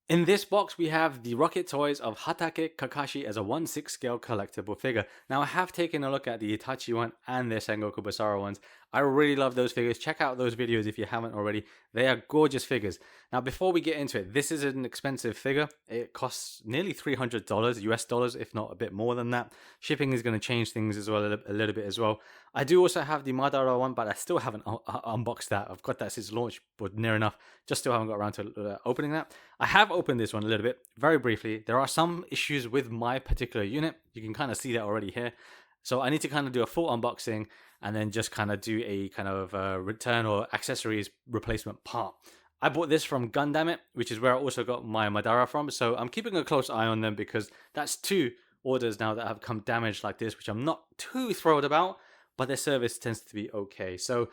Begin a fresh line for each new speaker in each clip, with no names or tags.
In this box, we have the Rocket Toys of Hatake Kakashi as a 1/6 scale collectible figure. Now, I have taken a look at the Itachi one and their Sengoku Basara ones. I really love those figures. Check out those videos if you haven't already. They are gorgeous figures. Now, before we get into it, this is an expensive figure. It costs nearly $300 US dollars, if not a bit more than that. Shipping is going to change things as well a little bit as well. I do also have the Madara one, but I still haven't unboxed that. I've got that since launch, but near enough. Just still haven't got around to opening that. I have opened this one a little bit, very briefly. There are some issues with my particular unit. You can kind of see that already here. So I need to kind of do a full unboxing and then just kind of do a kind of return or accessories replacement part. I bought this from Gundamit, which is where I also got my Madara from. So I'm keeping a close eye on them because that's two orders now that have come damaged like this, which I'm not too thrilled about, but their service tends to be okay. So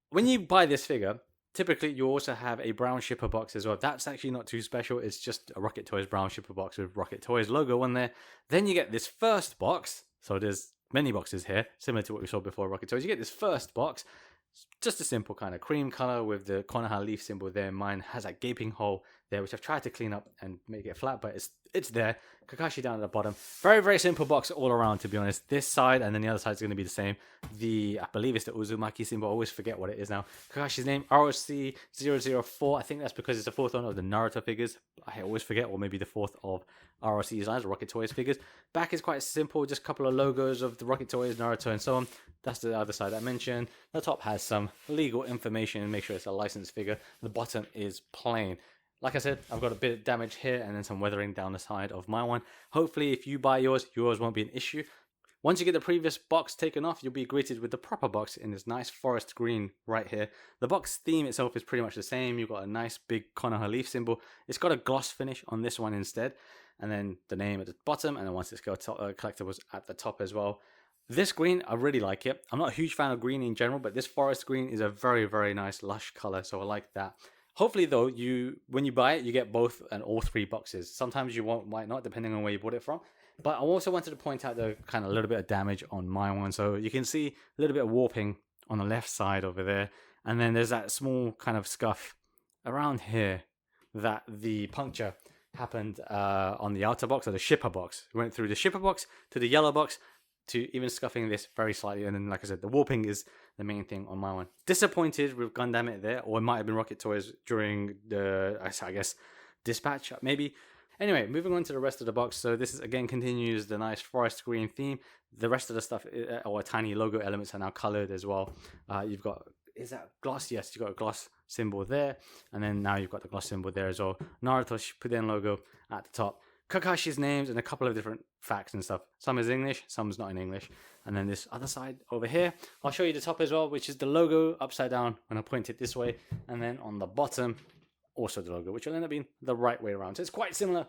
when you buy this figure, typically you also have a brown shipper box as well. That's actually not too special. It's just a Rocket Toys brown shipper box with Rocket Toys logo on there. Then you get this first box. So there's many boxes here, similar to what we saw before Rocket Toys. You get this first box, just a simple kind of cream color with the Konoha leaf symbol there. Mine has a gaping hole there, which I've tried to clean up and make it flat, but it's there. Kakashi down at the bottom. Very, very simple box all around, to be honest. This side and then the other side is going to be the same. I believe it's the Uzumaki symbol. I always forget what it is now. Kakashi's name, ROC004. I think that's because it's the fourth one of the Naruto figures. I always forget, or maybe the fourth of ROC's lines, Rocket Toys figures. Back is quite simple, just a couple of logos of the Rocket Toys, Naruto, and so on. That's the other side I mentioned. The top has some legal information and make sure it's a licensed figure. The bottom is plain. Like I said, I've got a bit of damage here and then some weathering down the side of my one. Hopefully, if you buy yours won't be an issue. Once you get the previous box taken off, you'll be greeted with the proper box in this nice forest green right here. The box theme itself is pretty much the same. You've got a nice big Konoha leaf symbol. It's got a gloss finish on this one instead. And then the name at the bottom, and then once it's got collectibles at the top as well. This green, I really like it. I'm not a huge fan of green in general, but this forest green is a very, very nice lush color, so I like that. Hopefully, though, when you buy it, you get both and all three boxes. Sometimes you might not, depending on where you bought it from. But I also wanted to point out the kind of a little bit of damage on my one. So you can see a little bit of warping on the left side over there. And then there's that small kind of scuff around here that the puncture happened on the outer box or the shipper box. It went through the shipper box to the yellow box to even scuffing this very slightly. And then, like I said, the warping is the main thing on my one. Disappointed with Gundam there, or it might have been Rocket Toys during the, I guess, dispatch, maybe. Anyway, moving on to the rest of the box. So this is, again, continues the nice forest green theme. The rest of the stuff, or tiny logo elements, are now colored as well. You've got, is that gloss? Yes, you've got a gloss symbol there. And then now you've got the gloss symbol there as well. Naruto Shippuden logo at the top. Kakashi's names and a couple of different facts and stuff. Some is English, some's not in English. And then this other side over here, I'll show you the top as well, which is the logo upside down when I point it this way. And then on the bottom, also the logo, which will end up being the right way around. So it's quite similar,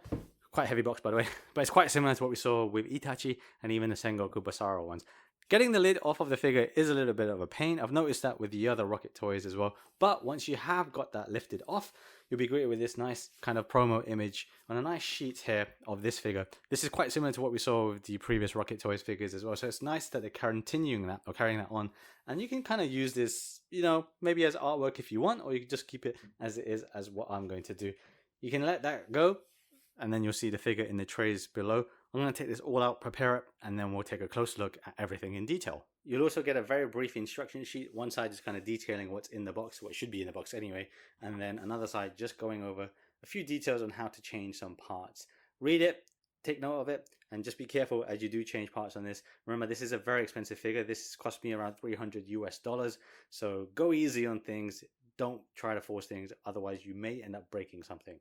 quite heavy box by the way, but it's quite similar to what we saw with Itachi and even the Sengoku Basara ones. Getting the lid off of the figure is a little bit of a pain. I've noticed that with the other Rocket Toys as well. But once you have got that lifted off, you'll be greeted with this nice kind of promo image on a nice sheet here of this figure. This is quite similar to what we saw with the previous Rocket Toys figures as well. So it's nice that they're continuing that or carrying that on. And you can kind of use this, maybe as artwork if you want, or you can just keep it as it is as what I'm going to do. You can let that go, and then you'll see the figure in the trays below. I'm going to take this all out, prepare it, and then we'll take a close look at everything in detail. You'll also get a very brief instruction sheet. One side is kind of detailing what's in the box, what should be in the box anyway, and then another side just going over a few details on how to change some parts. Read it, take note of it, and just be careful as you do change parts on this. Remember, this is a very expensive figure. This cost me around $300 US, so go easy on things. Don't try to force things, otherwise you may end up breaking something.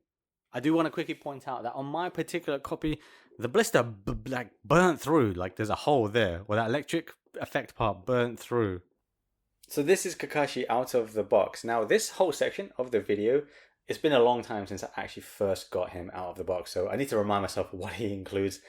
I do want to quickly point out that on my particular copy, the blister burnt through. Like there's a hole there where that electric effect part burnt through. So this is Kakashi out of the box. Now this whole section of the video, it's been a long time since I actually first got him out of the box. So I need to remind myself what he includes.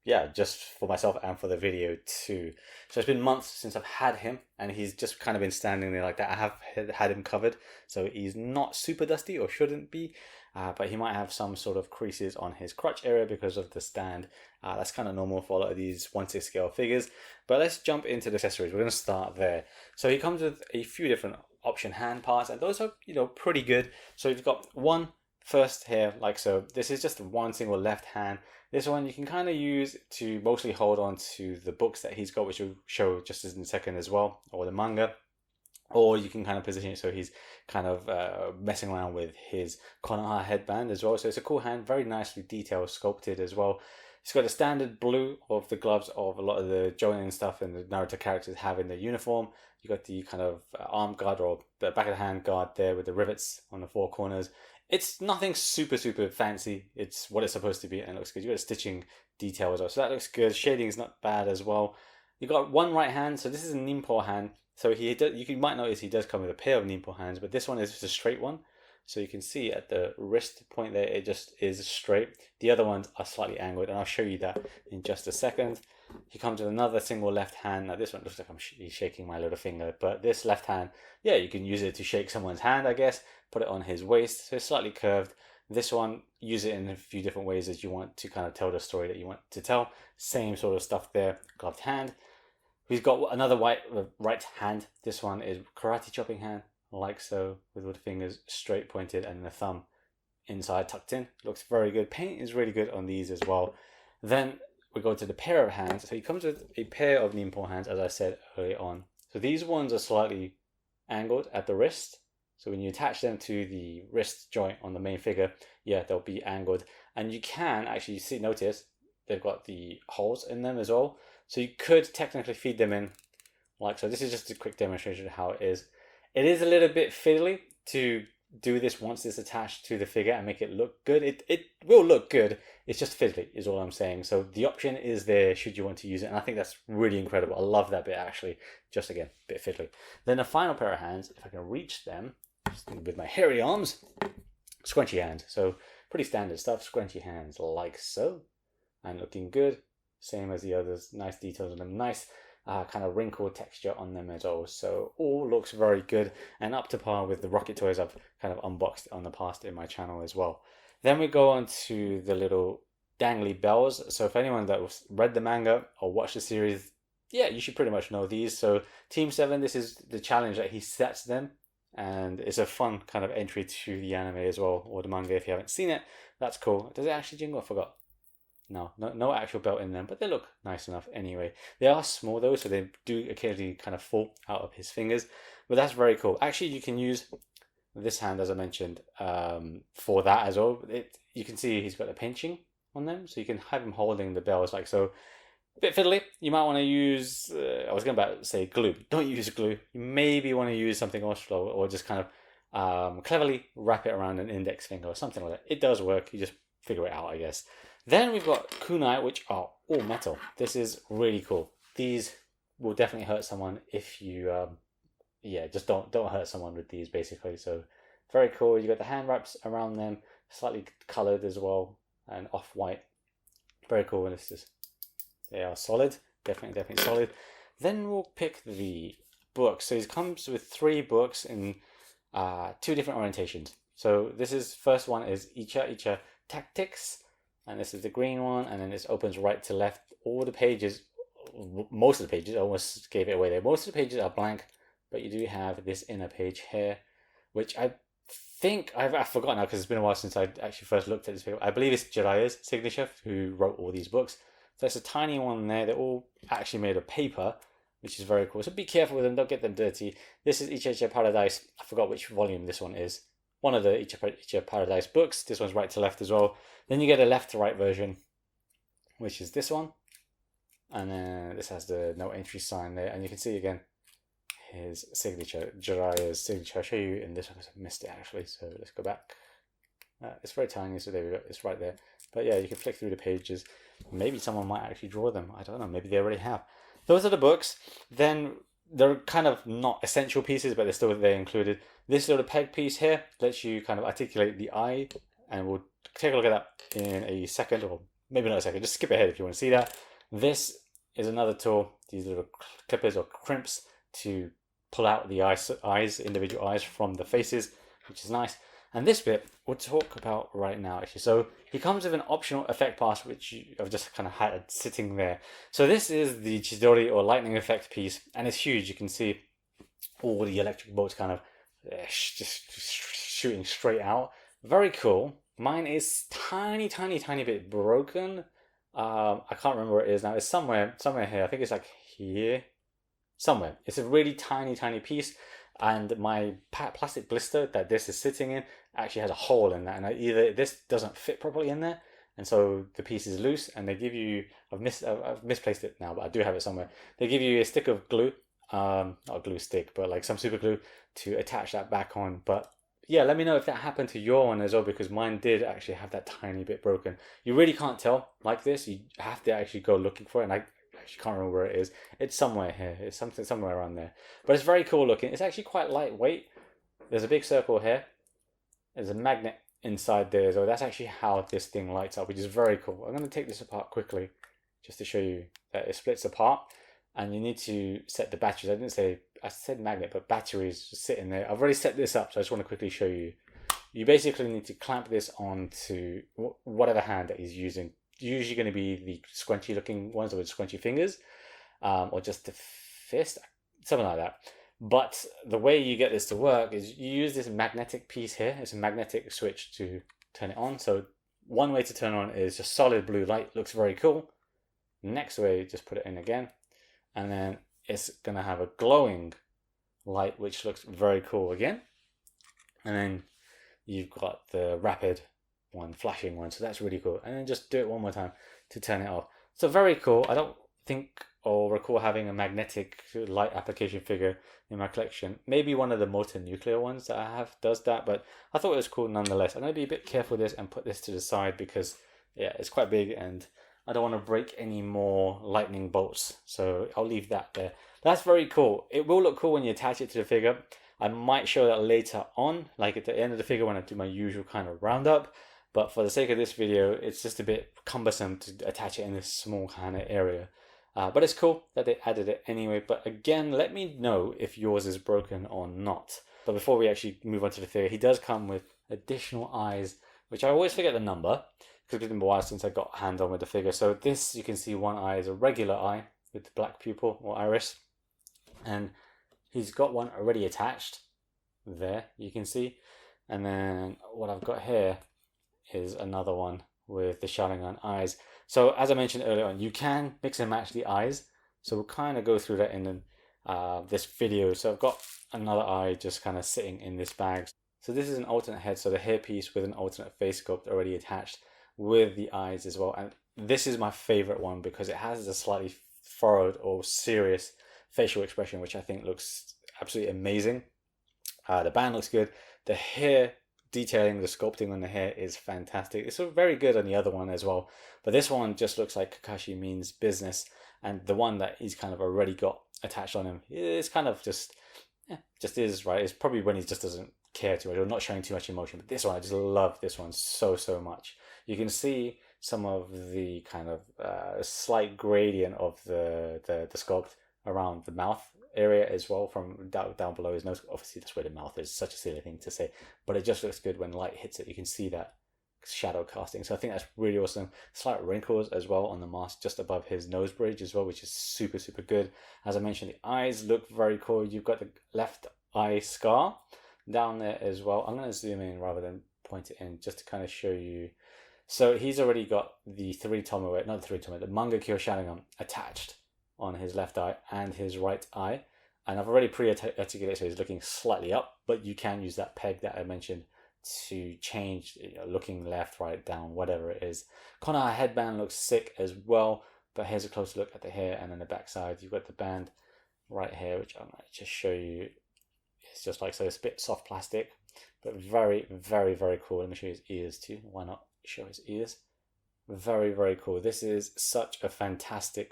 Yeah, just for myself and for the video too. So it's been months since I've had him, and he's just kind of been standing there like that. I have had him covered, so he's not super dusty, or shouldn't be, but he might have some sort of creases on his crotch area because of the stand. That's kind of normal for a lot of these 1/6 scale figures. But let's jump into the accessories. We're going to start there. So he comes with a few different option hand parts, and those are pretty good. So you've got one first here, like so. This is just one single left hand. This one you can kind of use to mostly hold on to the books that he's got, which will show just in a second as well, or the manga. Or you can kind of position it so he's kind of messing around with his Konoha headband as well. So it's a cool hand, very nicely detailed, sculpted as well. It's got the standard blue of the gloves of a lot of the Jonin stuff and the Naruto characters have in their uniform. You got the kind of arm guard or the back of the hand guard there with the rivets on the four corners. It's nothing super fancy. It's what it's supposed to be and it looks good. You got a stitching detail as well, so that looks good. Shading is not bad as well. You got one right hand, so this is a Ninpo hand. So you might notice he does come with a pair of Ninpo hands, but this one is just a straight one. So you can see at the wrist point there, it just is straight. The other ones are slightly angled, and I'll show you that in just a second. He comes with another single left hand. Now this one looks like he's shaking my little finger, but this left hand, yeah, you can use it to shake someone's hand, I guess. Put it on his waist, so it's slightly curved. This one, use it in a few different ways as you want to kind of tell the story that you want to tell. Same sort of stuff there, gloved hand. He's got another right hand. This one is karate chopping hand, like so, with the fingers straight pointed and the thumb inside tucked in. Looks very good. Paint is really good on these as well. Then we go to the pair of hands. So he comes with a pair of Ninpo hands, as I said earlier on. So these ones are slightly angled at the wrist. So when you attach them to the wrist joint on the main figure, yeah, they'll be angled. And you can actually notice they've got the holes in them as well. So you could technically feed them in like so. This is just a quick demonstration of how it is. It is a little bit fiddly to do this once it's attached to the figure and make it look good. It will look good. It's just fiddly is all I'm saying. So the option is there should you want to use it. And I think that's really incredible. I love that bit actually. Just again, a bit fiddly. Then the final pair of hands, if I can reach them with my hairy arms, scrunchy hand. So pretty standard stuff. Scrunchy hands like so. And looking good. Same as the others, nice details on them, nice kind of wrinkled texture on them as well. So all looks very good and up to par with the Rocket toys I've kind of unboxed on the past in my channel as well. Then we go on to the little dangly bells. So if anyone that read the manga or watched the series, yeah, you should pretty much know these. So Team 7, this is the challenge that he sets them. And it's a fun kind of entry to the anime as well, or the manga if you haven't seen it. That's cool. Does it actually jingle? I forgot. No actual belt in them, but they look nice enough anyway. They are small though, so they do occasionally kind of fall out of his fingers, but that's very cool. Actually, you can use this hand, as I mentioned, for that as well. You can see he's got the pinching on them, so you can have him holding the bells like so. A bit fiddly. You might want to use, I was going to say glue. Don't use glue. You maybe want to use something else or just kind of cleverly wrap it around an index finger or something like that. It does work. You just figure it out, I guess. Then we've got kunai, which are all metal. This is really cool. These will definitely hurt someone if you, just don't hurt someone with these basically. So very cool. You got the hand wraps around them, slightly coloured as well, and off-white. Very cool. And they are solid, definitely solid. Then we'll pick the books. So it comes with 3 books in 2 different orientations. So first one is Icha Tactics. And this is the green one, and then this opens right to left. All the pages, most of the pages, I almost gave it away there. Most of the pages are blank, but you do have this inner page here, which I think I've forgotten now because it's been a while since I actually first looked at this video. I believe it's Jiraiya's signature, who wrote all these books. So it's a tiny one there. They're all actually made of paper, which is very cool. So be careful with them, don't get them dirty. This is Icha Paradise. I forgot which volume this one is. One of the Icha Paradise books. This one's right to left as well. Then you get a left to right version, which is this one. And then this has the no entry sign there. And you can see again his signature, Jiraiya's signature. I'll show you in this one because I missed it actually. So let's go back. It's very tiny, so there we go. It's right there. But yeah, you can flick through the pages. Maybe someone might actually draw them. I don't know. Maybe they already have. Those are the books. Then they're kind of not essential pieces, but they're still there included. This little peg piece here lets you kind of articulate the eye, and we'll take a look at that in a second, or maybe not a second. Just skip ahead if you want to see that. This is another tool. These little clippers or crimps to pull out the individual eyes from the faces, which is nice. And this bit we'll talk about right now actually. So he comes with an optional effect pass, which I've just kind of had sitting there. So this is the Chidori or lightning effect piece, and it's huge. You can see all the electric bolts kind of just shooting straight out. Very cool. Mine is tiny bit broken. I can't remember where it is now. It's somewhere here. I think it's like here, somewhere. It's a really tiny piece, and my plastic blister that this is sitting in actually has a hole in that, and either this doesn't fit properly in there, and so the piece is loose, and they give you, I've misplaced it now, but I do have it somewhere. They give you a stick of glue, not a glue stick, but like some super glue to attach that back on. But yeah, let me know if that happened to your one as well, because mine did actually have that tiny bit broken. You really can't tell like this. You have to actually go looking for it, and I actually can't remember where it is. It's somewhere here. It's somewhere around there. But it's very cool looking. It's actually quite lightweight. There's a big circle here. There's a magnet inside there. So that's actually how this thing lights up, which is very cool. I'm going to take this apart quickly just to show you that it splits apart. And you need to set the batteries. I said magnet, but batteries just sit in there. I've already set this up, so I just want to quickly show you. You basically need to clamp this onto whatever hand that he's using. Usually going to be the scrunchy looking ones with scrunchy fingers, or just the fist, something like that. But the way you get this to work is you use this magnetic piece here. It's a magnetic switch to turn it on. So one way to turn on is just solid blue light. Looks very cool. Next way, just put it in again. And then it's going to have a glowing light, which looks very cool again. And then you've got the rapid one, flashing one. So that's really cool. And then just do it one more time to turn it off. So very cool. I don't think or recall having a magnetic light application figure in my collection. Maybe one of the molten nuclear ones that I have does that, but I thought it was cool nonetheless. I'm going to be a bit careful with this and put this to the side because, yeah, it's quite big and I don't want to break any more lightning bolts, so I'll leave that there. That's very cool. It will look cool when you attach it to the figure. I might show that later on, like at the end of the figure when I do my usual kind of roundup. But for the sake of this video, it's just a bit cumbersome to attach it in this small kind of area. But it's cool that they added it anyway. But again, let me know if yours is broken or not. But before we actually move on to the figure, he does come with additional eyes, which I always forget the number, because it's been a while since I got hands on with the figure. So this, you can see one eye is a regular eye with the black pupil or iris, and he's got one already attached there, you can see. And then what I've got here is another one with the Sharingan eyes. So as I mentioned earlier on, you can mix and match the eyes. So we'll kind of go through that in this video. So I've got another eye just kind of sitting in this bag. So this is an alternate head, so the hairpiece with an alternate face sculpt already attached with the eyes as well. And this is my favorite one because it has a slightly furrowed or serious facial expression, which I think looks absolutely amazing. The band looks good. The hair detailing, the sculpting on the hair is fantastic. It's very good on the other one as well, but this one just looks like Kakashi means business, and the one that he's kind of already got attached on him is kind of just is, right? It's probably when he just doesn't care too much or not showing too much emotion. But this one, I just love this one so much. You can see some of the kind of slight gradient of the sculpt around the mouth area as well, from down below his nose. Obviously that's where the mouth is, such a silly thing to say, but it just looks good when light hits it. You can see that shadow casting, so I think that's really awesome. Slight wrinkles as well on the mask just above his nose bridge as well, which is super good. As I mentioned, the eyes look very cool. You've got the left eye scar down there as well. I'm going to zoom in rather than point it in just to kind of show you. So he's already got the the Mangekyo Sharingan attached on his left eye and his right eye, and I've already pre-articulated, so he's looking slightly up, but you can use that peg that I mentioned to change, looking left, right, down, whatever it is. Kunai headband looks sick as well, but here's a closer look at the hair, and then the back side you've got the band right here, which I might just show you. It's just like so, it's a bit soft plastic, but very cool. Let me show you his ears too. Why not show his ears? Very cool. This is such a fantastic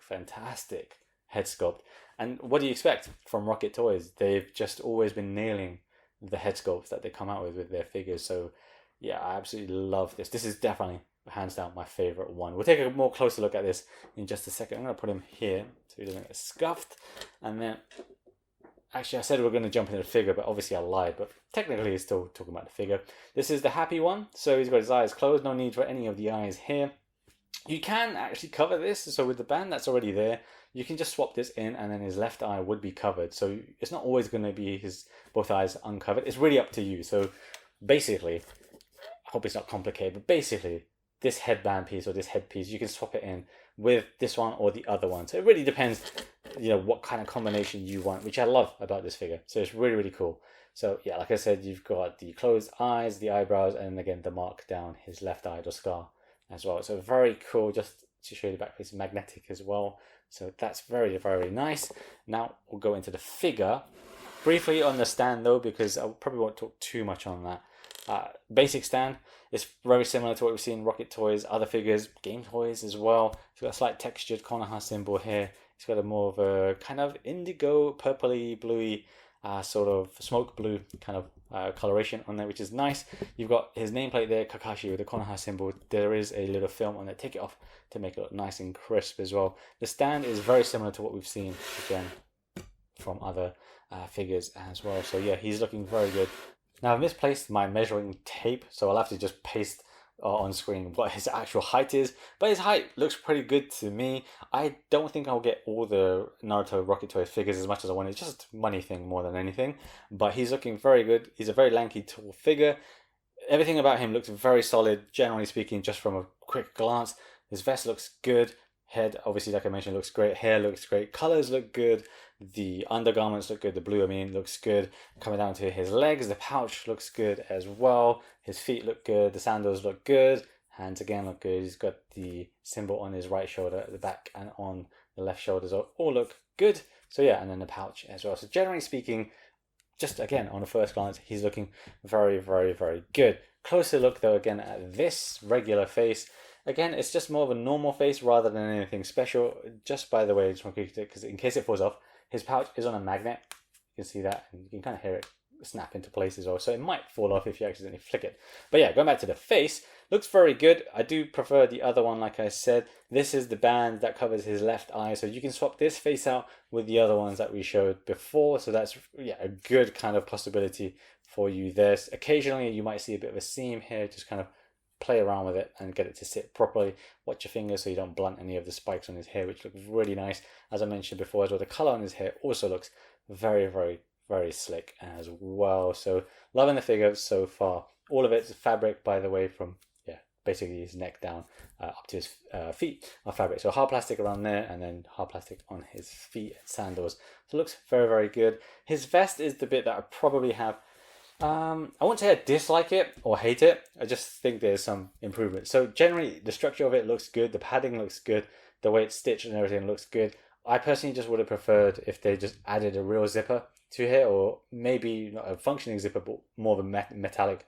head sculpt. And what do you expect from Rocket Toys? They've just always been nailing the head sculpts that they come out with their figures. So yeah, I absolutely love this. This is definitely hands down my favorite one. We'll take a more closer look at this in just a second. I'm going to put him here so he doesn't get scuffed. And then actually I said we're going to jump into the figure, but obviously I lied, but technically he's still talking about the figure. This is the happy one. So he's got his eyes closed, no need for any of the eyes here. You can actually cover this, so with the band that's already there, you can just swap this in and then his left eye would be covered. So it's not always going to be his both eyes uncovered. It's really up to you. So basically, I hope it's not complicated, but basically this headband piece or this headpiece, you can swap it in with this one or the other one. So it really depends, what kind of combination you want, which I love about this figure. So it's really, really cool. So yeah, like I said, you've got the closed eyes, the eyebrows, and again, the mark down his left eye or scar as well. So very cool, just to show you the back piece, magnetic as well. So that's very, very nice. Now we'll go into the figure. Briefly on the stand though, because I probably won't talk too much on that. Basic stand is very similar to what we've seen in Rocket Toys, other figures, Game Toys as well. It's got a slight textured Konoha symbol here. It's got a more of a kind of indigo, purpley, bluey, sort of smoke blue kind of coloration on there, which is nice. You've got his nameplate there, Kakashi, with the Konoha symbol. There is a little film on there. Take it off to make it look nice and crisp as well. The stand is very similar to what we've seen again from other figures as well. So yeah, he's looking very good. Now I've misplaced my measuring tape, so I'll have to just paste on screen what his actual height is, but his height looks pretty good to me. I don't think I'll get all the Naruto Rocket Toy figures as much as I want. It's just a money thing more than anything, but he's looking very good. He's a very lanky, tall figure. Everything about him looks very solid, generally speaking, just from a quick glance. His vest looks good. Head, obviously, like I mentioned, looks great. Hair looks great. Colors look good. The undergarments look good. The blue, looks good. Coming down to his legs, the pouch looks good as well. His feet look good. The sandals look good. Hands again look good. He's got the symbol on his right shoulder at the back and on the left shoulders all look good. So yeah, and then the pouch as well. So generally speaking, just again on a first glance, he's looking very, very, very good. Closer look though again at this regular face. Again, it's just more of a normal face rather than anything special. Just by the way, just want to because in case it falls off, his pouch is on a magnet. You can see that, and you can kind of hear it snap into place as well. So it might fall off if you accidentally flick it. But yeah, going back to the face, looks very good. I do prefer the other one, like I said. This is the band that covers his left eye, so you can swap this face out with the other ones that we showed before. So that's a good kind of possibility for you there. Occasionally, you might see a bit of a seam here, just kind of play around with it and get it to sit properly. Watch your fingers so you don't blunt any of the spikes on his hair, which looks really nice. As I mentioned before as well, the color on his hair also looks very, very, very slick as well. So loving the figure so far. All of it's fabric, by the way, from basically his neck down up to his feet are fabric. So hard plastic around there, and then hard plastic on his feet and sandals. So it looks very, very good. His vest is the bit that I probably have. I won't say I dislike it or hate it. I just think there's some improvement. So generally, the structure of it looks good. The padding looks good. The way it's stitched and everything looks good. I personally just would have preferred if they just added a real zipper to here, or maybe not a functioning zipper, but more of a metallic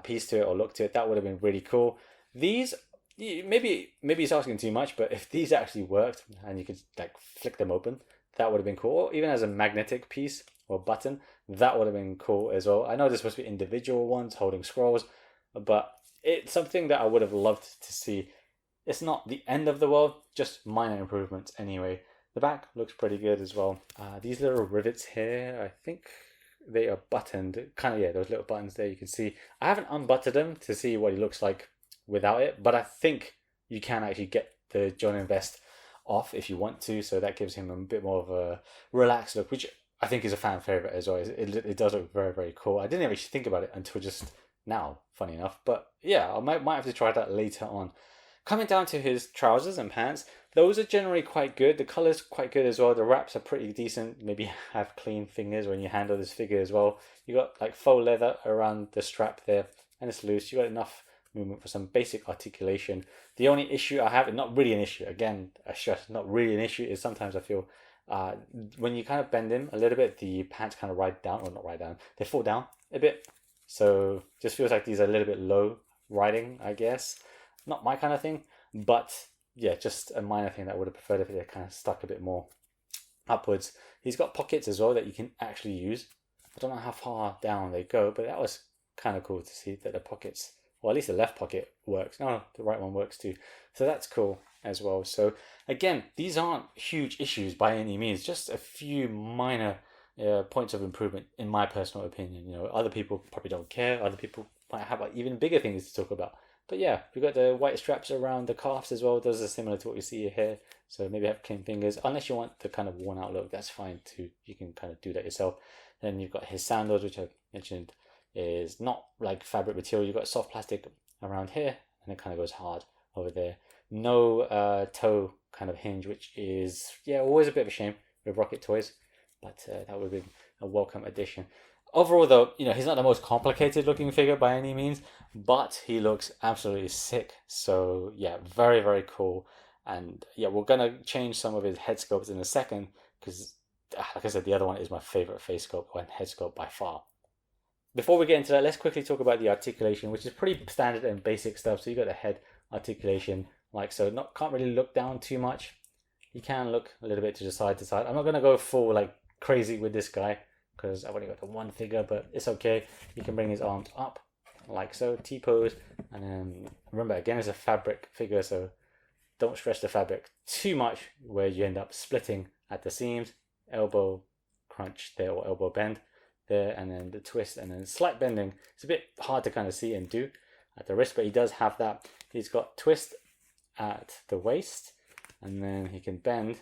piece to it or look to it. That would have been really cool. These, maybe it's asking too much, but if these actually worked and you could like flick them open, that would have been cool. Or even as a magnetic piece or button, that would have been cool as well. I know there's supposed to be individual ones holding scrolls, but it's something that I would have loved to see. It's not the end of the world, just minor improvements anyway. The back looks pretty good as well. These little rivets here, I think they are buttoned. Kind of, those little buttons there you can see. I haven't unbuttoned them to see what he looks like without it, but I think you can actually get the Jonin vest off if you want to, so that gives him a bit more of a relaxed look, which I think is a fan favorite as well. It does look very, very cool. I didn't actually think about it until just now, funny enough, but yeah, I might have to try that later on. Coming down to his trousers and pants, those are generally quite good. The color's quite good as well. The wraps are pretty decent. Maybe have clean fingers when you handle this figure as well. You got like faux leather around the strap there, and it's loose. You got enough movement for some basic articulation. The only issue I have, not really an issue, again, I stress, not really an issue, is sometimes I feel when you kind of bend him a little bit, the pants kind of ride down, or not ride down, they fall down a bit. So just feels like these are a little bit low riding, I guess. Not my kind of thing, but yeah, just a minor thing that I would have preferred if they kind of stuck a bit more upwards. He's got pockets as well that you can actually use. I don't know how far down they go, but that was kind of cool to see that the pockets, or at least the left pocket works. No, the right one works too. So that's cool as well. So again, these aren't huge issues by any means, just a few minor points of improvement in my personal opinion. Other people probably don't care. Other people might have like even bigger things to talk about. But yeah, we've got the white straps around the calves as well. Those are similar to what you see here. So maybe have clean fingers. Unless you want the kind of worn out look, that's fine too. You can kind of do that yourself. Then you've got his sandals, which I mentioned is not like fabric material. You've got soft plastic around here, and it kind of goes hard over there. No toe kind of hinge, which is, yeah, always a bit of a shame with Rocket Toys, but that would be a welcome addition. Overall, though, you know, he's not the most complicated looking figure by any means, but he looks absolutely sick. So yeah, very, very cool. And yeah, we're gonna change some of his head sculpts in a second because, like I said, the other one is my favorite face sculpt and head sculpt by far. Before we get into that, let's quickly talk about the articulation, which is pretty standard and basic stuff. So you got the head articulation like so. Not can't really look down too much. You can look a little bit to the side to side. I'm not gonna go full like crazy with this guy because I've only got the one figure, but it's okay. You can bring his arms up like so, T-pose, and then remember again it's a fabric figure, so don't stretch the fabric too much where you end up splitting at the seams. Elbow crunch there or elbow bend there, and then the twist, and then slight bending. It's a bit hard to kind of see and do at the wrist, but he does have that. He's got twist at the waist, and then he can bend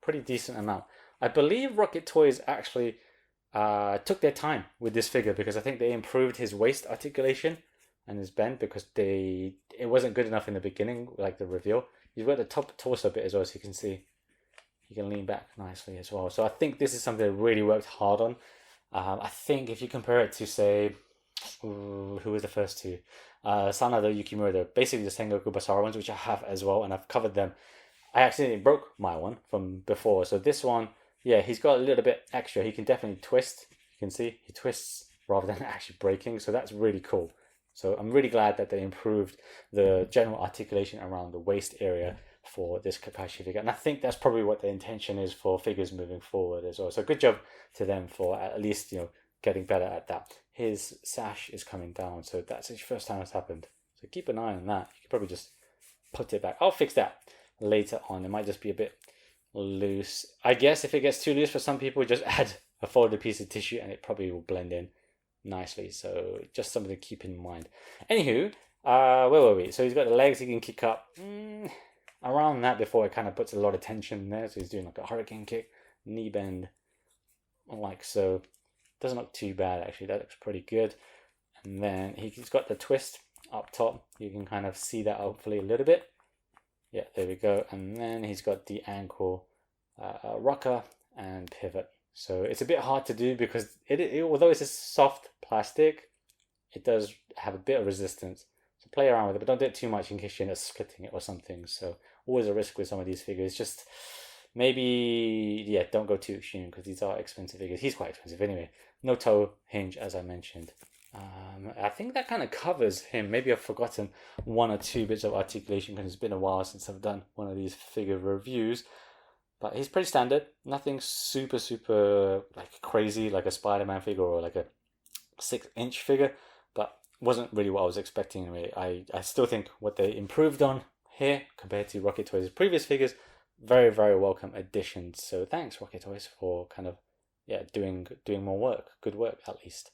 pretty decent amount. I believe Rocket Toys actually took their time with this figure because I think they improved his waist articulation and his bend because it wasn't good enough in the beginning, like the reveal. You've got the top torso bit as well, so you can see he can lean back nicely as well. So I think this is something they really worked hard on. I think if you compare it to, say, who was the first two? Sanada Yukimura, they're basically the Sengoku Basara ones, which I have as well, and I've covered them. I accidentally broke my one from before, so this one, yeah, he's got a little bit extra. He can definitely twist. You can see he twists rather than actually breaking, so that's really cool. So I'm really glad that they improved the general articulation around the waist area for this Kakashi figure. And I think that's probably what the intention is for figures moving forward as well. So good job to them for at least, you know, getting better at that. His sash is coming down, so that's the first time it's happened. So keep an eye on that. You could probably just put it back. I'll fix that later on. It might just be a bit loose. I guess if it gets too loose for some people, just add a folded piece of tissue and it probably will blend in nicely. So just something to keep in mind. Anywho, where were we? So he's got the legs he can kick up. Around that before it kind of puts a lot of tension there. So he's doing like a hurricane kick, knee bend, like so. Doesn't look too bad actually. That looks pretty good. And then he's got the twist up top. You can kind of see that hopefully a little bit. Yeah, there we go. And then he's got the ankle rocker and pivot. So it's a bit hard to do because although it's a soft plastic, it does have a bit of resistance. So play around with it, but don't do it too much in case you end up splitting it or something. So always a risk with some of these figures. Just maybe, yeah, don't go too extreme because these are expensive figures. He's quite expensive anyway. No toe hinge, as I mentioned. I think that kind of covers him. Maybe I've forgotten one or two bits of articulation because it's been a while since I've done one of these figure reviews. But he's pretty standard. Nothing super, super like crazy like a Spider-Man figure or like a 6-inch figure. But wasn't really what I was expecting anyway. I still think what they improved on here compared to Rocket Toys' previous figures, very, very welcome additions. So thanks Rocket Toys for kind of, yeah, doing more work. Good work at least.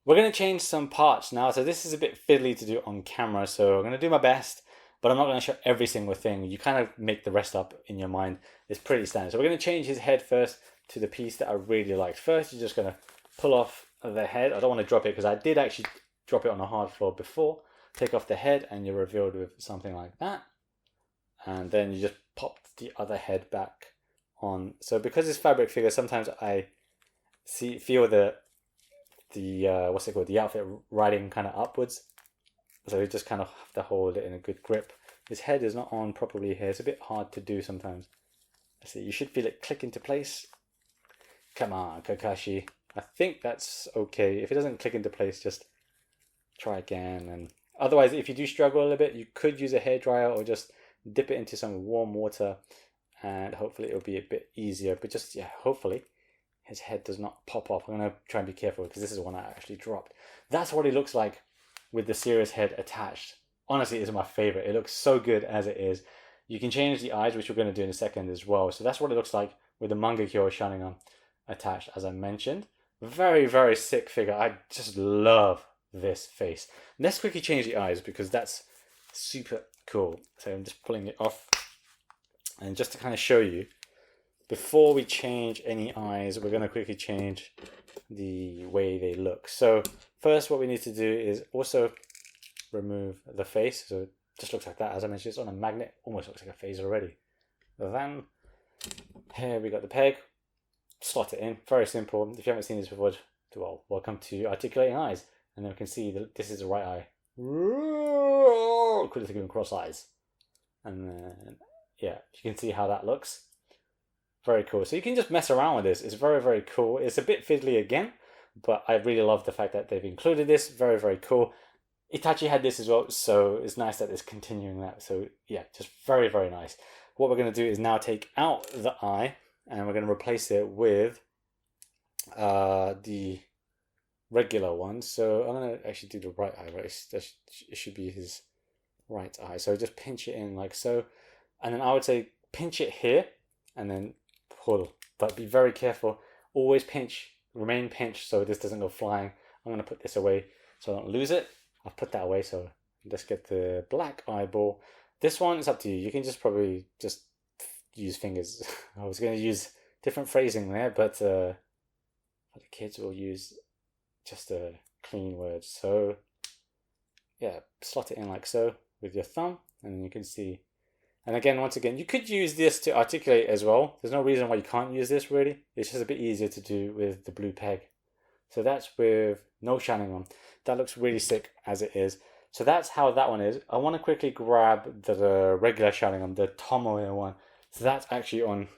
We're going to change some parts now. So this is a bit fiddly to do on camera. So I'm going to do my best, but I'm not going to show every single thing. You kind of make the rest up in your mind. It's pretty standard. So we're going to change his head first to the piece that I really liked. First, you're just going to pull off the head. I don't want to drop it because I did actually drop it on a hard floor before. Take off the head and you're revealed with something like that. And then you just pop the other head back on. So because it's fabric figure, sometimes I feel the what's it called, the outfit riding kind of upwards, so you just kind of have to hold it in a good grip. His head is not on properly here. It's a bit hard to do sometimes. Let's see, you should feel it click into place. Come on, Kakashi. I think that's okay. If it doesn't click into place, just try again. And otherwise, if you do struggle a little bit, you could use a hairdryer or just dip it into some warm water and hopefully it'll be a bit easier. But just, yeah, hopefully his head does not pop off. I'm going to try and be careful because this is one I actually dropped. That's what he looks like with the serious head attached. Honestly, it's my favorite. It looks so good as it is. You can change the eyes, which we're going to do in a second as well. So that's what it looks like with the Mangekyo Sharingan attached, as I mentioned. Very, very sick figure. I just love this face. Let's quickly change the eyes because that's super cool. So I'm just pulling it off. And just to kind of show you, before we change any eyes, we're going to quickly change the way they look. So first what we need to do is also remove the face. So it just looks like that. As I mentioned, it's on a magnet, almost looks like a face already. Then here we got the peg, slot it in, very simple. If you haven't seen this before, well, welcome to Articulating Eyes. And then we can see that this is the right eye. Could have cross eyes. And then, yeah, you can see how that looks. Very cool. So you can just mess around with this. It's very, very cool. It's a bit fiddly again, but I really love the fact that they've included this. Very, very cool. Itachi had this as well, so it's nice that it's continuing that. So yeah, just very, very nice. What we're going to do is now take out the eye, and we're going to replace it with the regular one. So I'm going to actually do the right eye, right? It should be his right eye. So just pinch it in like so. And then I would say pinch it here, and then pull. But be very careful. Always pinch, remain pinched so this doesn't go flying. I'm going to put this away so I don't lose it. I'll put that away, so let's get the black eyeball. This one is up to you. You can just probably just use fingers. I was going to use different phrasing there, but for the kids we'll use just a clean word. So yeah, slot it in like so with your thumb, and then you can see. And again, once again, you could use this to articulate as well. There's no reason why you can't use this really. It's just a bit easier to do with the blue peg. So that's with no shining on. That looks really sick as it is. So that's how that one is. I want to quickly grab the regular shining on, the Tomoe one. So that's actually on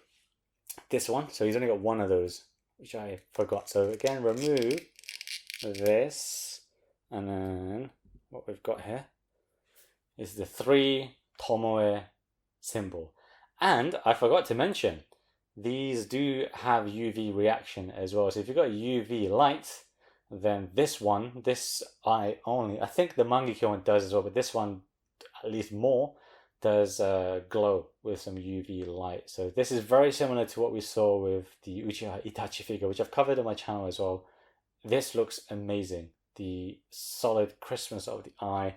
this one. So he's only got one of those, which I forgot. So again, remove this. And then what we've got here is the 3 Tomoe symbol. And I forgot to mention, these do have UV reaction as well. So if you've got UV light, then this one, this eye only, I think the Mangekyo one does as well, but this one, at least more, does glow with some UV light. So this is very similar to what we saw with the Uchiha Itachi figure, which I've covered on my channel as well. This looks amazing. The solid crispness of the eye.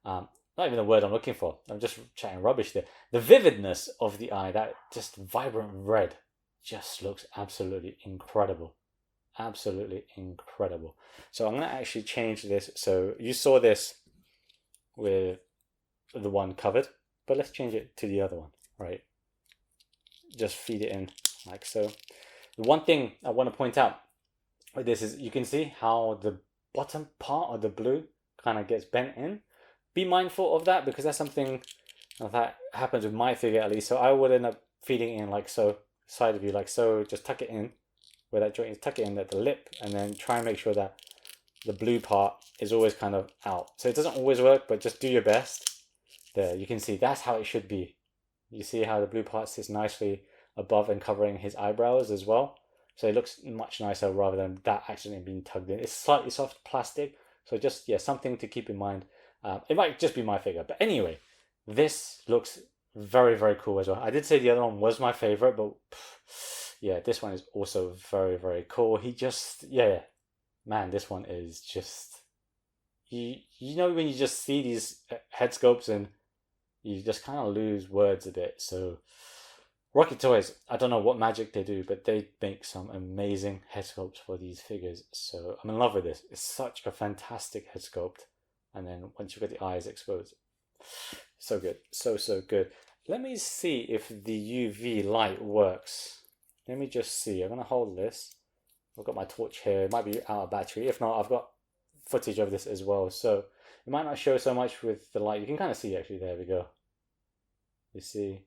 Not even the word I'm looking for. I'm just chatting rubbish there. The vividness of the eye, that just vibrant red, just looks absolutely incredible. Absolutely incredible. So I'm going to actually change this. So you saw this with the one covered, but let's change it to the other one, right? Just feed it in like so. The one thing I want to point out with this is you can see how the bottom part of the blue kind of gets bent in. Be mindful of that because that's something that happens with my figure at least. So I would end up feeding in like so, side of you like so, just tuck it in where that joint is, tuck it in at the lip, and then try and make sure that the blue part is always kind of out. So it doesn't always work, but just do your best. There, you can see that's how it should be. You see how the blue part sits nicely above and covering his eyebrows as well. So it looks much nicer rather than that actually being tugged in. It's slightly soft plastic, so just, yeah, something to keep in mind. It might just be my figure, but anyway, this looks very, very cool as well. I did say the other one was my favorite, but yeah, this one is also very, very cool. He just, yeah, man, this one is just, you know when you just see these head sculpts and you just kind of lose words a bit. So Rocket Toys, I don't know what magic they do, but they make some amazing head sculpts for these figures. So I'm in love with this. It's such a fantastic head sculpt. And then once you get the eyes exposed, so good, so good. Let me see if the UV light works. Let me just see. I'm gonna hold this. I've got my torch here. It might be out of battery. If not, I've got footage of this as well. So it might not show so much with the light. You can kind of see actually. There we go. You see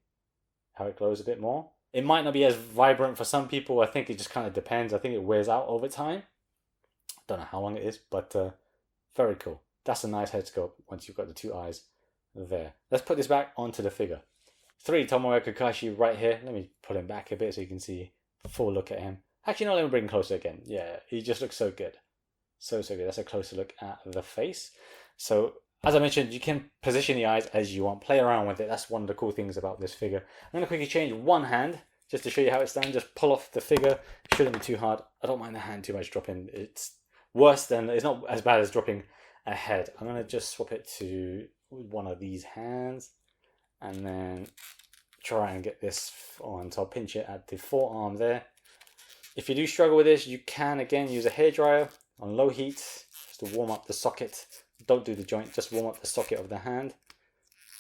how it glows a bit more. It might not be as vibrant for some people. I think it just kind of depends. I think it wears out over time. Don't know how long it is, but very cool. That's a nice head sculpt once you've got the 2 eyes there. Let's put this back onto the figure. 3 Tomoe Kakashi right here. Let me pull him back a bit so you can see a full look at him. Actually, no, let me bring him closer again. Yeah, he just looks so good. So good. That's a closer look at the face. So, as I mentioned, you can position the eyes as you want. Play around with it. That's one of the cool things about this figure. I'm going to quickly change one hand just to show you how it's done. Just pull off the figure. It shouldn't be too hard. I don't mind the hand too much dropping. It's worse than, it's not as bad as dropping a head. I'm going to just swap it to one of these hands and then try and get this on. So I'll pinch it at the forearm there. If you do struggle with this, you can again use a hairdryer on low heat just to warm up the socket. Don't do the joint, just warm up the socket of the hand.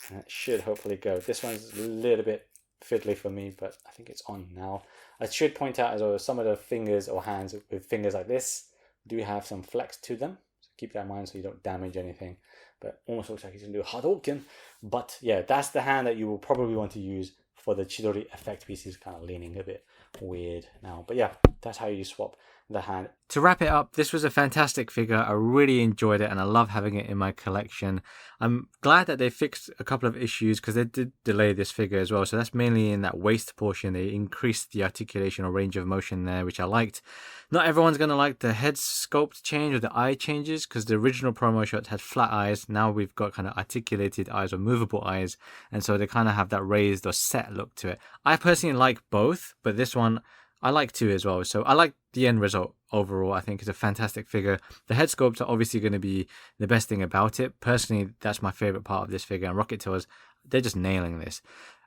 And it should hopefully go. This one's a little bit fiddly for me, but I think it's on now. I should point out as well, some of the fingers or hands with fingers like this do have some flex to them. So keep that in mind so you don't damage anything. But almost looks like he's going to do a Hadouken. But yeah, that's the hand that you will probably want to use for the Chidori effect piece. He's kind of leaning a bit weird now. But yeah, that's how you swap the hand. To wrap it up, this was a fantastic figure. I really enjoyed it and I love having it in my collection. I'm glad that they fixed a couple of issues because they did delay this figure as well. So that's mainly in that waist portion. They increased the articulation or range of motion there, which I liked. Not everyone's going to like the head sculpt change or the eye changes because the original promo shots had flat eyes. Now we've got kind of articulated eyes or movable eyes. And so they kind of have that raised or set look to it. I personally like both, but this one I like too as well. So I like the end result overall. I think it's a fantastic figure. The head sculpts are obviously going to be the best thing about it. Personally, that's my favorite part of this figure. And Rocket Toys, they're just nailing this.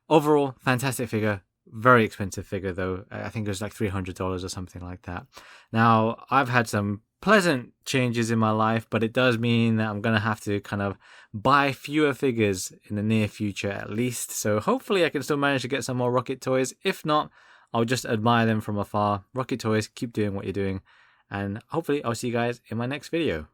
Overall, fantastic figure. Very expensive figure though. I think it was like $300 or something like that. Now, I've had some pleasant changes in my life, but it does mean that I'm going to have to kind of buy fewer figures in the near future at least. So hopefully I can still manage to get some more Rocket Toys. If not, I'll just admire them from afar. Rocket Toys, keep doing what you're doing. And hopefully I'll see you guys in my next video.